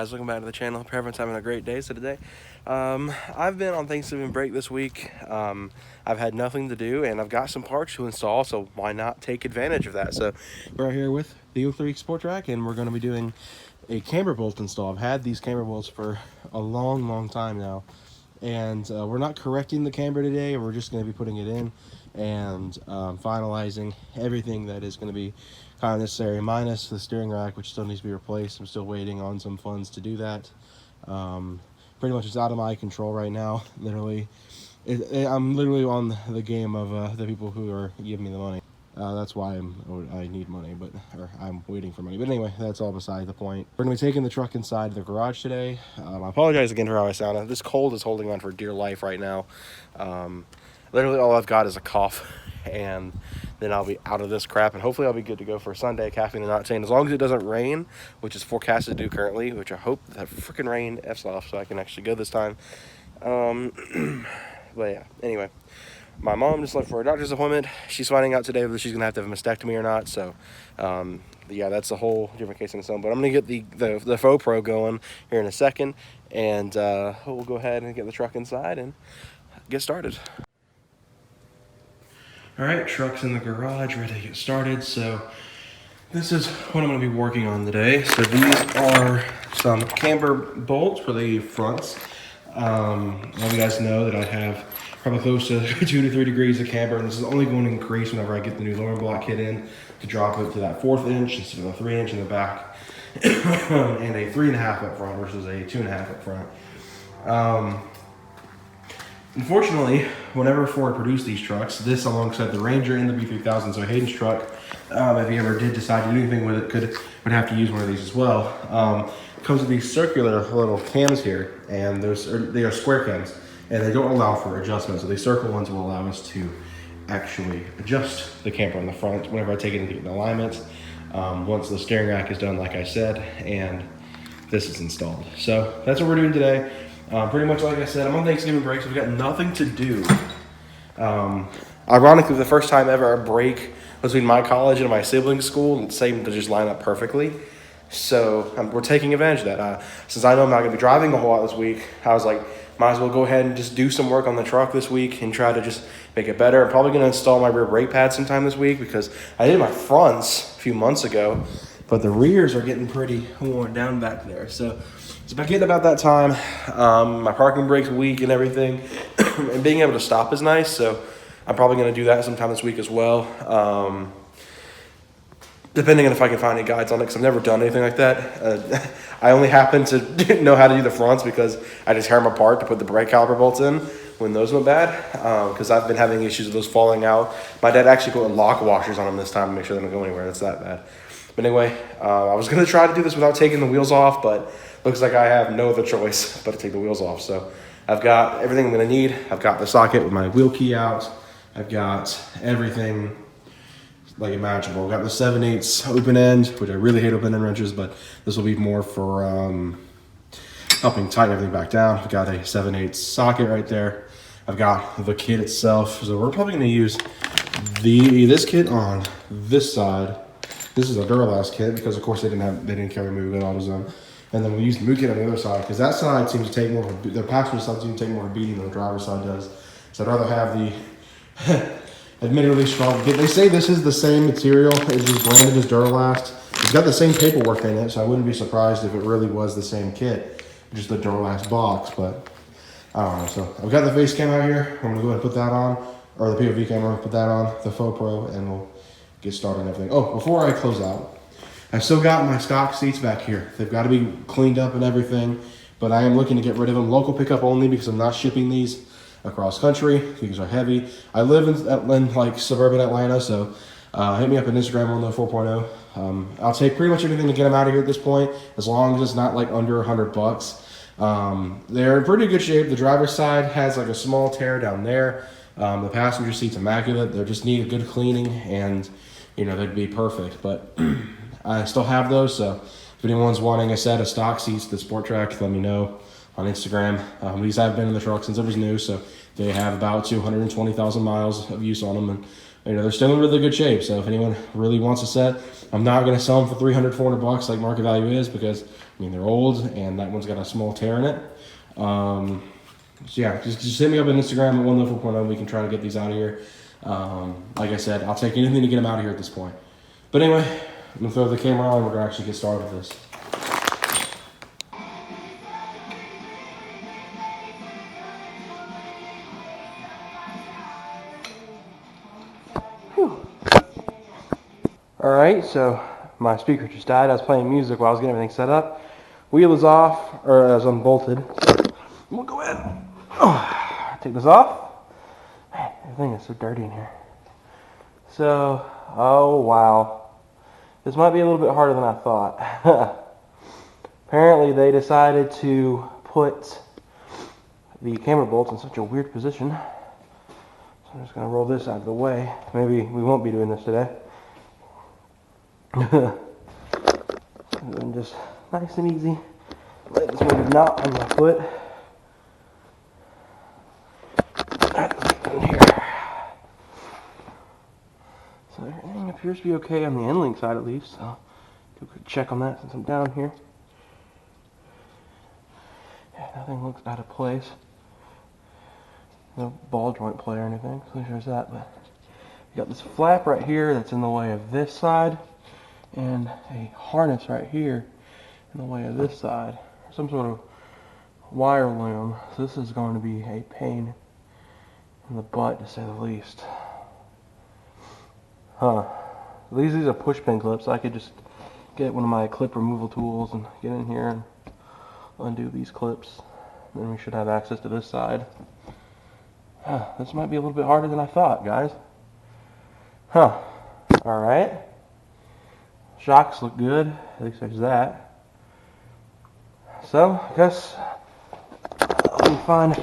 guys? Welcome back to the channel. Hope everyone's having a great day. So today, I've been on Thanksgiving break this week. I've had nothing to do, and I've got some parts to install, so why not take advantage of that? So we're out here with the 03 Sport Track, and we're going to be doing a camber bolt install. I've had these camber bolts for a long time now, and we're not correcting the camber today. We're just going to be putting it in and finalizing everything that is going to be kind of necessary, minus the steering rack, which still needs to be replaced. I'm still waiting on some funds to do that. Pretty much it's out of my control right now. Literally, I'm literally on the game of the people who are giving me the money. That's why I need money, or I'm waiting for money. But anyway, that's all beside the point. We're going to be taking the truck inside the garage today. I apologize again for how I sound. This cold is holding on for dear life right now. Literally all I've got is a cough, and then I'll be out of this crap, and hopefully I'll be good to go for Sunday, caffeine and octane, as long as it doesn't rain, which is forecasted to do currently, which I hope that freaking rain F's off so I can actually go this time. But yeah, anyway. My mom just left for a doctor's appointment. She's finding out today whether she's gonna have to have a mastectomy or not. So, yeah, that's a whole different case in its own. But I'm gonna get the Faux Pro going here in a second, and we'll go ahead and get the truck inside and get started. All right, truck's in the garage, ready to get started. So this is what I'm gonna be working on today. So these are some camber bolts for the fronts. All you guys know that I have probably close to 2 to 3 degrees of camber, and this is only going to increase whenever I get the new lowering block kit in to drop it to that 1/4 inch instead of a 3 inch in the back and a 3.5 up front versus a 2.5 up front. Unfortunately, whenever Ford produced these trucks, this alongside the Ranger and the B3000, so Hayden's truck, if he ever did decide to do anything with it, would have to use one of these as well. It comes with these circular little cams here, and they are square cams, and they don't allow for adjustment. So these circle ones will allow us to actually adjust the camper on the front whenever I take it into alignment. Once the steering rack is done, like I said, and this is installed. So that's what we're doing today. Pretty much like I said, I'm on Thanksgiving break, so we've got nothing to do. Ironically, the first time ever a break between my college and my siblings' school seemed to just line up perfectly. So we're taking advantage of that. Since I know I'm not going to be driving a whole lot this week, I was like, might as well go ahead and just do some work on the truck this week and try to just make it better. I'm probably going to install my rear brake pad sometime this week because I did my fronts a few months ago, but the rears are getting pretty worn down back there. So it's getting about that time. My parking brake's weak and everything, and being able to stop is nice. So I'm probably going to do that sometime this week as well. Depending on if I can find any guides on it, because I've never done anything like that. I only happen to know how to do the fronts because I just tear them apart to put the brake caliper bolts in when those went bad, because I've been having issues with those falling out. My dad actually put lock washers on them this time to make sure they don't go anywhere. It's that bad. But anyway, I was going to try to do this without taking the wheels off, but looks like I have no other choice but to take the wheels off. So I've got everything I'm going to need. I've got the socket with my wheel key out. I've got everything like imaginable. I've got the 7/8 open end, which I really hate open end wrenches, but this will be more for helping tighten everything back down. I've got a 7/8 socket right there. I've got the kit itself. So we're probably going to use this kit on this side. This is a Duralast kit because of course they didn't carry Move at AutoZone. And then we'll use the Move kit on the other side because that side seems to take more of the passenger side seems to take more of a beating than the driver's side does. So I'd rather have the admittedly strong. They say this is the same material, it was branded as Duralast. It's got the same paperwork in it, so I wouldn't be surprised if it really was the same kit, just the Duralast box, but I don't know. So I've got the face cam out here. I'm gonna go ahead and put that on, or the POV camera, put that on, the Faux Pro, and we'll get started on everything. Oh, before I close out, I've still got my stock seats back here. They've got to be cleaned up and everything, but I am looking to get rid of them. Local pickup only because I'm not shipping these across country. These are heavy. I live in like suburban Atlanta, so hit me up on Instagram on the 4.0. I'll take pretty much anything to get them out of here at this point, as long as it's not like under $100. They're in pretty good shape. The driver's side has like a small tear down there. The passenger seat's immaculate. They just need a good cleaning, and you know they'd be perfect. But I still have those, so if anyone's wanting a set of stock seats, the Sport Track, let me know on Instagram. These have been in the truck since it was new, so they have about 220,000 miles of use on them, and they're still in really good shape. So if anyone really wants a set, I'm not going to sell them for 300, 400 bucks like market value is, because I mean they're old and that one's got a small tear in it. So yeah, just hit me up on Instagram at 104.0. We can try to get these out of here. Like I said, I'll take anything to get them out of here at this point. But anyway, I'm gonna throw the camera on and we're gonna actually get started with this. Alright, so my speaker just died. I was playing music while I was getting everything set up. Wheel is off, or is unbolted. I'm gonna go ahead. Take this off. Man, everything is so dirty in here. So, oh wow. This might be a little bit harder than I thought. Apparently they decided to put the camber bolts in such a weird position. So I'm just gonna roll this out of the way. Maybe we won't be doing this today. And just nice and easy. Let this maybe knot on my foot. In here. So everything appears to be okay on the end-link side at least. So do a quick check on that since I'm down here. Yeah, nothing looks out of place. No ball joint play or anything, so there's that. But you got this flap right here that's in the way of this side, and a harness right here in the way of this side. Some sort of wire loom. So this is going to be a pain in the butt, to say the least. These are push pin clips. I could just get one of my clip removal tools and get in here and undo these clips. Then we should have access to this side. This might be a little bit harder than I thought, guys. Alright. Shocks look good. At least there's that. So, I guess let me find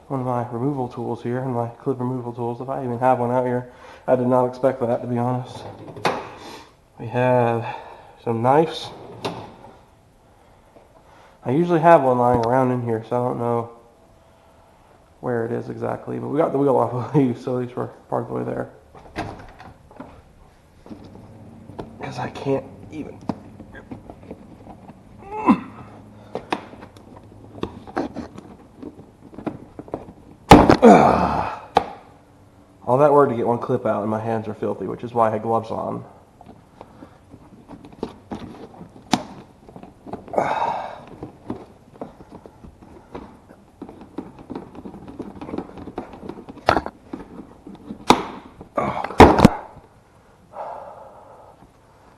one of my removal tools here, and my clip removal tools, if I even have one out here. I did not expect that, to be honest. We have some knives. I usually have one lying around in here, so I don't know where it is exactly, but we got the wheel off of these, so at least we're part of the way there. Because I can't even. All that work to get one clip out, and my hands are filthy, which is why I had gloves on.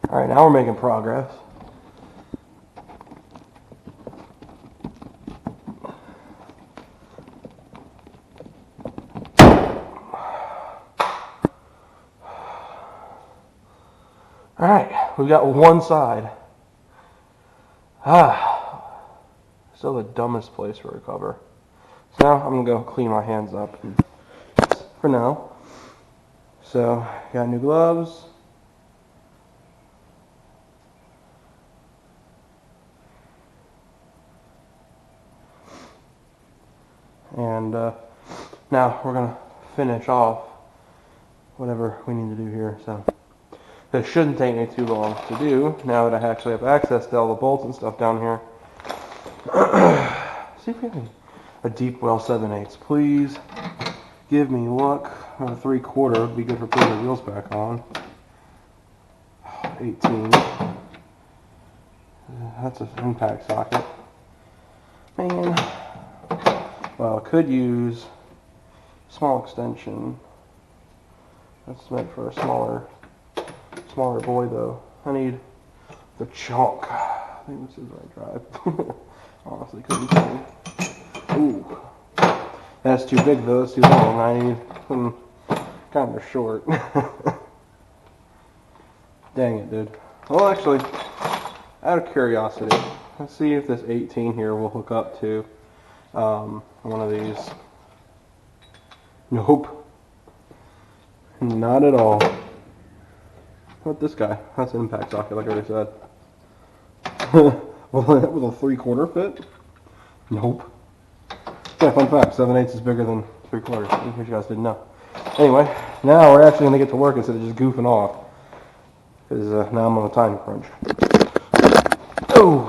Alright, now we're making progress. Alright, we've got one side. Still the dumbest place for a cover. So now I'm going to go clean my hands up for now. So, got new gloves. And now we're going to finish off whatever we need to do here. So this shouldn't take me too long to do now that I actually have access to all the bolts and stuff down here. See if we have a deep well 7/8. Please give me luck. A 3/4 would be good for putting the wheels back on. 18. That's an impact socket. Man. Well, I could use small extension. That's meant for a smaller boy though. I need the chunk. I think this is the right drive. Honestly, couldn't tell. Ooh. That's too big though, it's too long. I need some kind of short. Dang it, dude. Well, actually, out of curiosity, let's see if this 18 here will hook up to one of these. Nope. Not at all. What this guy? That's an impact socket, like I already said. Well, that was a 3/4 fit? Nope. Yeah, fun fact, 7/8 is bigger than 3/4, in case you guys didn't know. Anyway, now we're actually going to get to work instead of just goofing off. Because now I'm on a time crunch. Oh!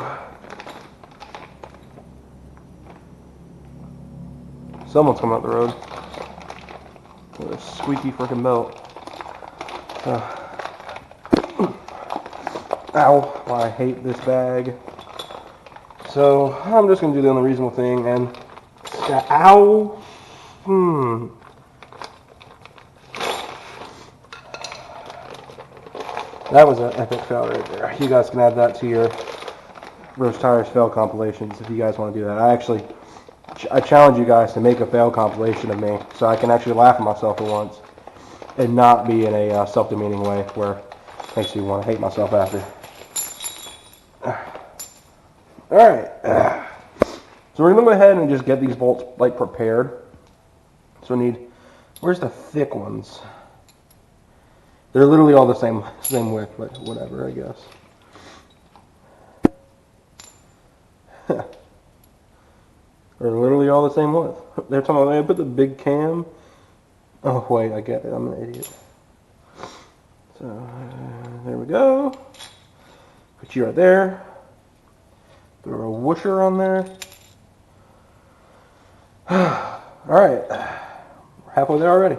Someone's coming up the road with a squeaky freaking belt. Ow! I hate this bag. So I'm just gonna do the only reasonable thing and ow! That was an epic fail right there. You guys can add that to your roast tires fail compilations if you guys want to do that. I challenge you guys to make a fail compilation of me so I can actually laugh at myself for once and not be in a self-demeaning way where it makes you want to hate myself after. Alright, so we're going to go ahead and just get these bolts like prepared. So we need, where's the thick ones? They're literally all the same width, but whatever, I guess. They're literally all the same width. They're talking about, I put the big cam. Oh wait, I get it, I'm an idiot. So, there we go. Put you right there. Throw a whoosher on there. Alright, we're halfway there already.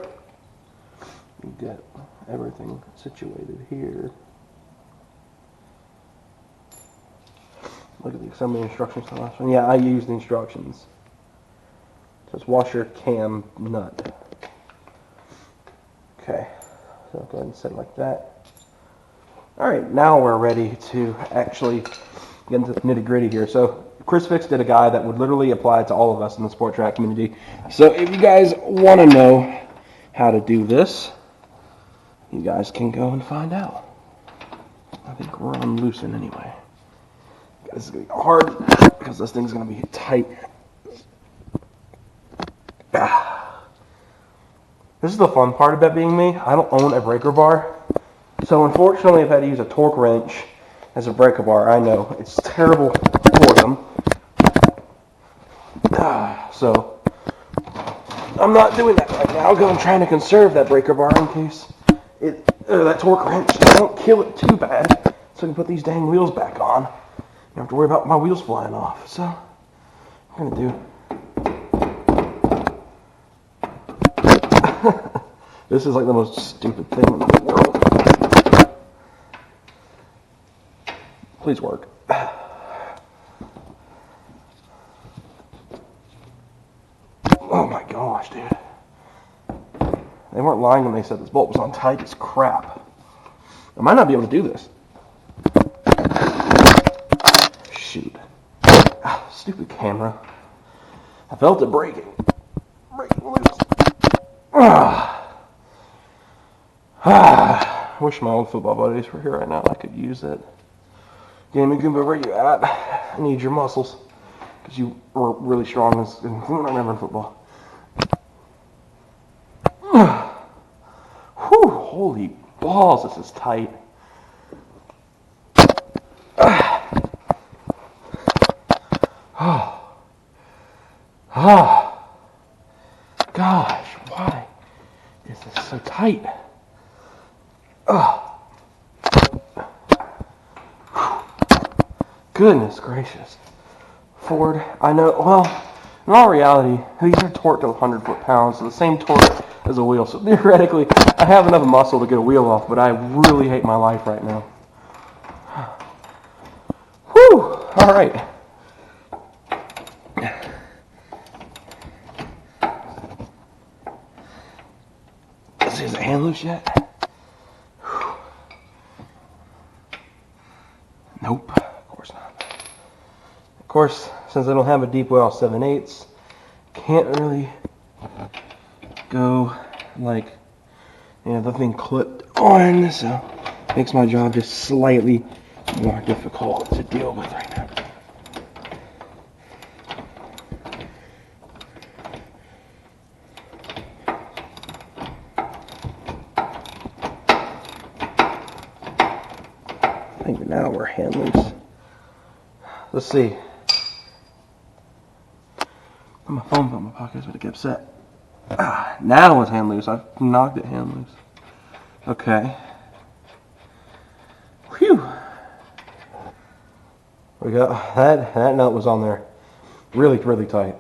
We got everything situated here. Look at the assembly instructions to the last one. Yeah, I used the instructions. Just wash your cam nut. Okay, so go ahead and set it like that. Alright, now we're ready to actually get into the nitty gritty here. So Chris Fix did a guide that would literally apply to all of us in the sport track community. So if you guys want to know how to do this, you guys can go and find out. I think we're on loosen anyway. This is going to be hard because this thing's going to be tight. This is the fun part about being me. I don't own a breaker bar. So unfortunately I've had to use a torque wrench as a breaker bar. I know. It's terrible for them. So I'm not doing that right now because I'm trying to conserve that breaker bar in case that torque wrench don't kill it too bad. So I can put these dang wheels back on. You don't have to worry about my wheels flying off. So I'm going to do. This is like the most stupid thing in the world. Please work. Oh my gosh, dude. They weren't lying when they said this bolt was on tight as crap. I might not be able to do this. Shoot. Stupid camera. I felt it breaking. Breaking loose. I wish my old football buddies were here right now. I could use it. Gaming Goomba, where you at? I need your muscles. Because you were really strong when I remember in football. Whew, holy balls, this is tight. Gosh, why is this so tight? Goodness gracious. Ford, I know, well, in all reality, these are torqued to 100 foot-pounds, so the same torque as a wheel. So theoretically, I have enough muscle to get a wheel off, but I really hate my life right now. Whew, all right. Let's see, is the hand loose yet? Nope, of course not. Of course, since I don't have a deep well 7/8, can't really go like, the thing clipped on, so makes my job just slightly more difficult to deal with right now. I think now we're hand loose. Let's see. Put my phone in my pocket, so I get upset. Now it's hand loose. I've knocked it hand loose. Okay. Whew. We got that nut was on there really, really tight.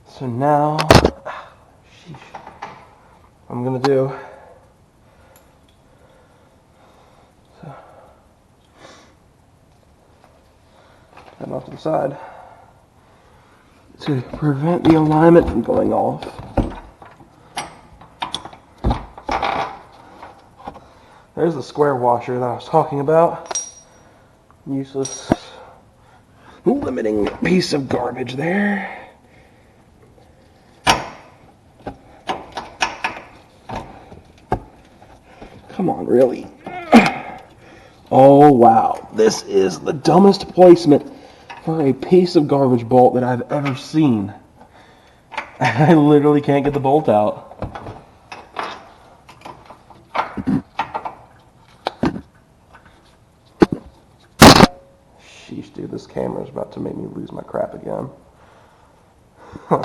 So now, sheesh, what I'm gonna do. So, that off to the side to prevent the alignment from going off. There's the square washer that I was talking about. Useless, limiting piece of garbage there. Come on, really? Oh, wow. This is the dumbest placement for a piece of garbage bolt that I've ever seen. I literally can't get the bolt out. Sheesh, dude, this camera's about to make me lose my crap again. Huh.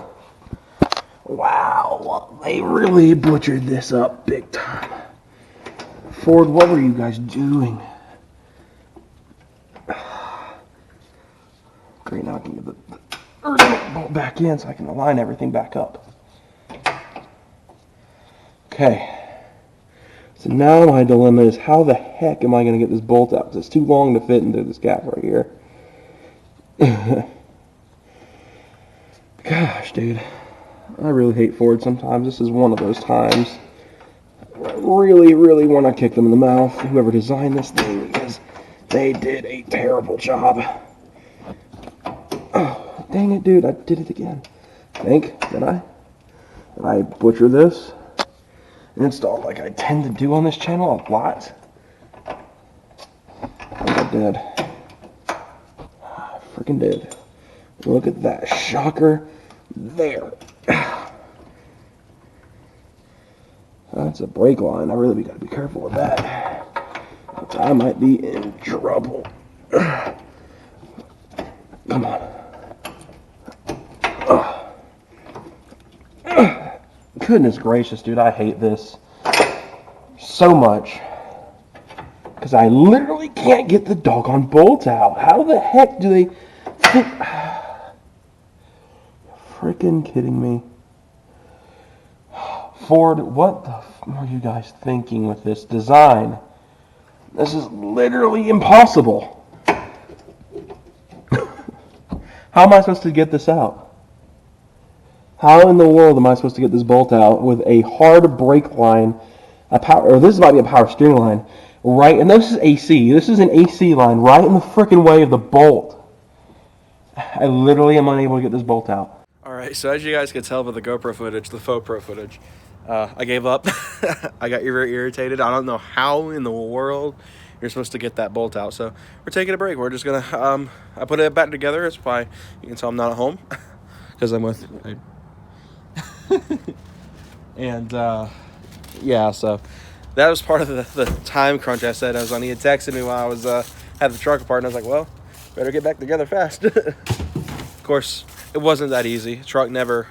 Wow, they really butchered this up big time. Ford, what were you guys doing? Great, now I can get the bolt back in so I can align everything back up. Okay. So now my dilemma is how the heck am I going to get this bolt out? Because it's too long to fit into this gap right here. Gosh, dude. I really hate Ford sometimes. This is one of those times where I really, really want to kick them in the mouth, whoever designed this thing, because they did a terrible job. Oh, dang it, dude. I did it again. Did I butcher this? Installed like I tend to do on this channel a lot. I did. I freaking did. Look at that shocker there. That's a brake line. I really gotta be careful with that. I might be in trouble. Come on. Goodness gracious, dude, I hate this so much. Because I literally can't get the doggone bolt out. How the heck do they think? Freaking kidding me. Ford, what the are you guys thinking with this design? This is literally impossible. How am I supposed to get this out? How in the world am I supposed to get this bolt out with a hard brake line, this might be a power steering line, right, and this is AC. This is an AC line right in the freaking way of the bolt. I literally am unable to get this bolt out. Alright, so as you guys can tell by the GoPro footage, the faux pro footage, I gave up. I got very irritated. I don't know how in the world you're supposed to get that bolt out. So we're taking a break. We're just going to, I put it back together. That's why you can tell I'm not at home. Because I'm with... And, yeah, so that was part of the time crunch I said. He had texted me while I was, had the truck apart, and I was like, well, better get back together fast. Of course, it wasn't that easy. The truck never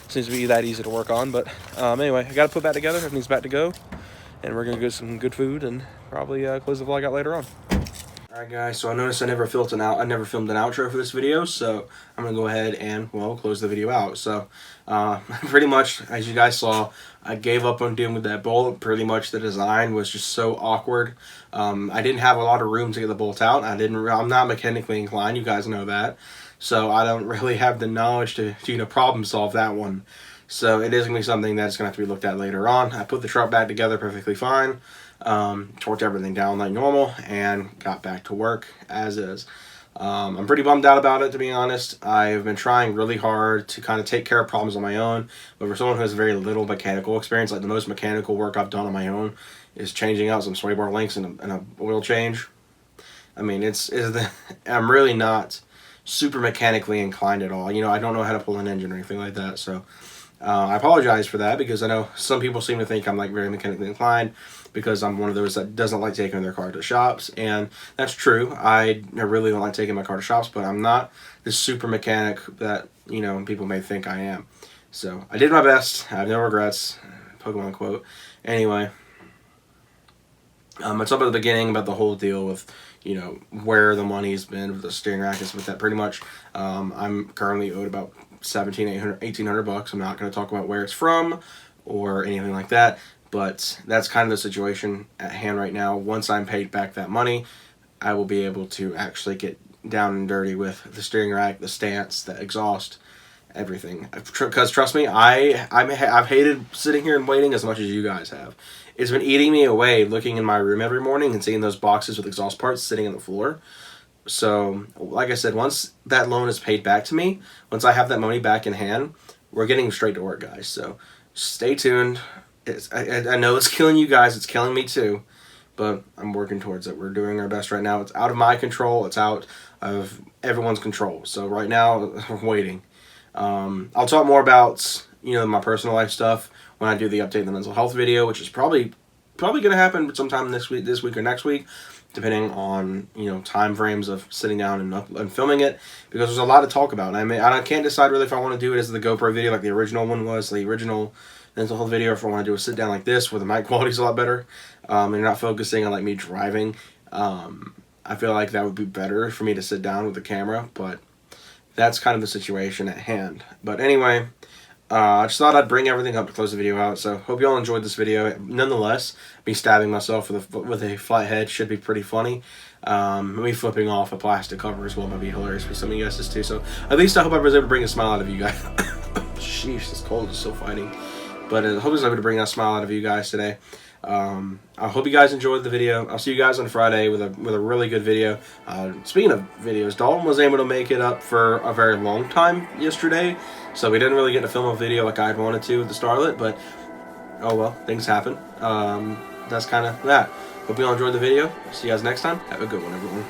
seems to be that easy to work on, but anyway, I got to put that together. Everything's about to go, and we're going to get some good food and probably close the vlog out later on. Alright guys, so I noticed I never filmed an outro for this video, so I'm going to go ahead and, well, close the video out. So, pretty much, as you guys saw, I gave up on dealing with that bolt. Pretty much the design was just so awkward. I didn't have a lot of room to get the bolt out. I'm not mechanically inclined, you guys know that. So I don't really have the knowledge to problem solve that one. So it is going to be something that's going to have to be looked at later on. I put the truck back together perfectly fine. Torqued everything down like normal and got back to work as is. I'm pretty bummed out about it, to be honest. I've been trying really hard to kind of take care of problems on my own, but for someone who has very little mechanical experience, like the most mechanical work I've done on my own is changing out some sway bar links and a oil change. I mean, I'm really not super mechanically inclined at all. You know, I don't know how to pull an engine or anything like that, so I apologize for that because I know some people seem to think I'm like very mechanically inclined because I'm one of those that doesn't like taking their car to shops, and that's true. I really don't like taking my car to shops, but I'm not this super mechanic that, you know, people may think I am. So I did my best. I have no regrets. Pokemon quote. Anyway, I talked about the beginning about the whole deal with, you know, where the money's been with the steering rack is with that pretty much. I'm currently owed about $1,800. I'm not going to talk about where it's from or anything like that, but that's kind of the situation at hand right now. Once I'm paid back that money, I will be able to actually get down and dirty with the steering rack, the stance, the exhaust, everything. Because trust me, I've hated sitting here and waiting as much as you guys have. It's been eating me away looking in my room every morning and seeing those boxes with exhaust parts sitting on the floor. So, like I said, once that loan is paid back to me, once I have that money back in hand, we're getting straight to work, guys. So, stay tuned. I know it's killing you guys. It's killing me too. But I'm working towards it. We're doing our best right now. It's out of my control. It's out of everyone's control. So, right now, we're waiting. I'll talk more about, you know, my personal life stuff when I do the update on the mental health video, which is probably going to happen sometime this week or next week, depending on, you know, time frames of sitting down and filming it, because there's a lot to talk about. And I can't decide really if I want to do it as the GoPro video like the original one was, the original mental health video, or if I want to do a sit down like this where the mic quality is a lot better, and you're not focusing on like me driving. I feel like that would be better for me to sit down with the camera, but that's kind of the situation at hand. But anyway, I just thought I'd bring everything up to close the video out. So hope you all enjoyed this video. Nonetheless, me stabbing myself with a flat head should be pretty funny. Me flipping off a plastic cover as well might be hilarious for some of you guys too. So at least I hope I was able to bring a smile out of you guys. Sheesh, this cold is so fighting. But I hope I was able to bring that smile out of you guys today. I hope you guys enjoyed the video. I'll see you guys on Friday with a really good video. Speaking of videos, Dalton was able to make it up for a very long time yesterday, so we didn't really get to film a video like I'd wanted to with the Starlet, but oh well, things happen. That's kind of that. Hope you all enjoyed the video. See you guys next time. Have a good one, everyone.